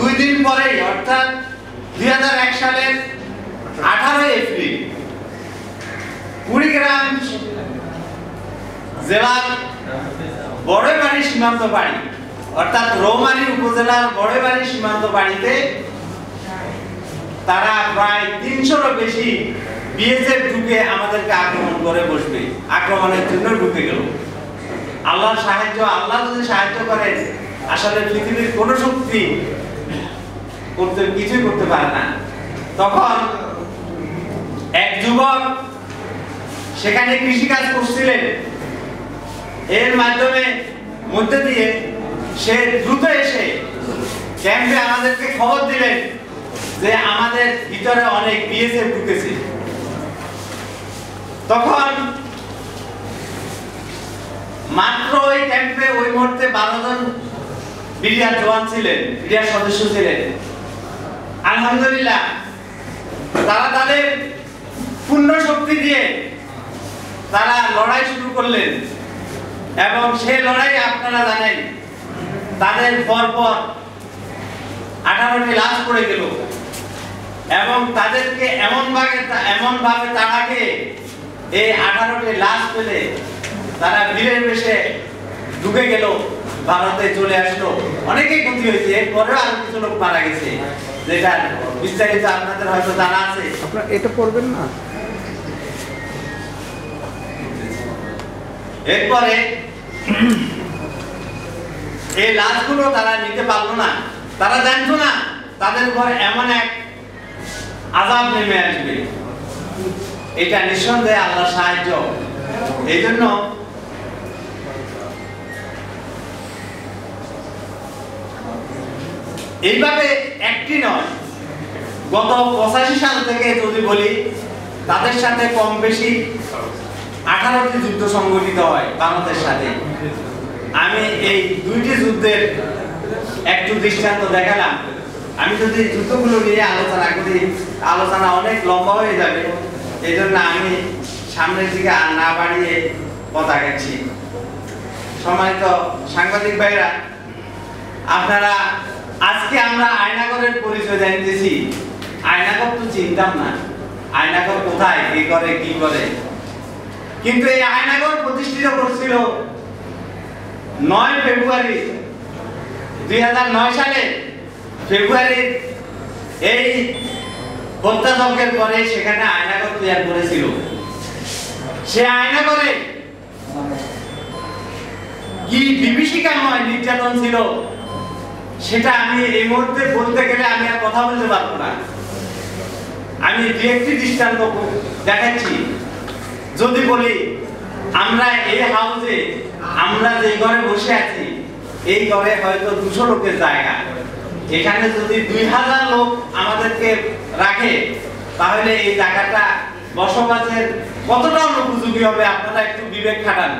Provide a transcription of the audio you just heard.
2 দিন পরেই অর্থাৎ 2001 সালের 18 এপ্রিল কুড়িগ্রাম জেলার বড়বাড়ি সীমান্ত বাড়ি অর্থাৎ রৌমারী উপজেলার বড়বাড়ি সীমান্ত বাড়িতে তারা প্রায় 300-এরও বেশি বিএসএফ ঢুকে আমাদেরকে আক্রমণ করে বসবে, আক্রমণের জন্য ঢুকে গেল। আল্লাহর সাহায্য, আল্লাহ যদি সাহায্য করেন আসলে পৃথিবীর কোনো শক্তি কিছুই করতে পারে না। তখন এক যুবক সেখানে কৃষিকাজ করছিলেন, এর মধ্যে দিয়ে সে দ্রুত এসে ক্যাম্পে আমাদেরকে খবর দিলেন যে আমাদের ভিতরে অনেক বিএসএফ ঢুকেছে। তখন মাত্র ওই ক্যাম্পে ওই মুহূর্তে 12 জন বিডিআর জওয়ান ছিলেন, বিডিআর সদস্য ছিলেন। আলহামদুলিল্লাহ তারা তাদের পূর্ণ শক্তি দিয়ে তারা লড়াই শুরু করলেন এবং সেই লড়াই আপনারা জানেন তাদের পরপর 18টি লাশ পড়ে গেল এবং তাদেরকে এমনভাবে তাড়াকে এই 18টি লাশ পেলে তারা বীরের বেশে ঢুকে গেল, ভারতে চলে আসলো। অনেকেই ক্ষতি হয়েছে, এরপরেও আরো কিছু লোক মারা গেছে, যেটা বিস্তারিত আপনাদের হয়তো জানা আছে। আপনারা এটা পড়বেন না। এরপরে এই লাশগুলো তারা নিতে পারলো না, তারা জানতো না তাদের উপর এমন এক আযাব নেমে আসবে। এটা নিঃসন্দেহে আল্লাহর সাহায্য। এই জন্য এইভাবে একটি নয়, গত 85 সাল থেকে যদি বলি তাদের সাথে কম বেশি 18টি যুদ্ধ সংগঠিত হয় ভারতের সাথে। আমি এই 2টি যুদ্ধের একটু দৃষ্টান্ত দেখালাম। আমি যদি যুদ্ধগুলো নিয়ে আলোচনা করি আলোচনা অনেক লম্বা হয়ে যাবে, এই জন্য আমি সামনের দিকে আর না বাড়িয়ে কথা গেছি। সম্মানিত সাংবাদিক ভাইরা, আপনারা আজকে আমরা আয়নাগরের পরিচয় জানতেছি। আয়নাগর তো চিনতাম না, আয়নাগর কোথায়, কি করে কি করে। কিন্তু এই আয়নাগর প্রতিষ্ঠিত করছিল 9 ফেব্রুয়ারি 2009 সালে। ফেব্রুয়ারির এই হত্যাযজ্ঞের পরে সেখানে আয়নাগর তৈরি করেছিল। সে আয়নাগরে কি বিভীষিকাময় নির্যাতন ছিল সেটা আমি এই মুহূর্তে বলতে গেলে আমি আর কথা বলতে পারবো না। আমি একটি দৃষ্টান্ত দেখাচ্ছি। যদি বলি আমরা এই হাউসে, আমরা যে ঘরে বসে আছি, এই ঘরে হয়তো 200 লোকের জায়গা। এখানে যদি 2000 লোক আমাদেরকে রাখে তাহলে এই জায়গাটা বসবাসের কতটা অনুপযোগী হবে আপনারা একটু বিবেক খাটান।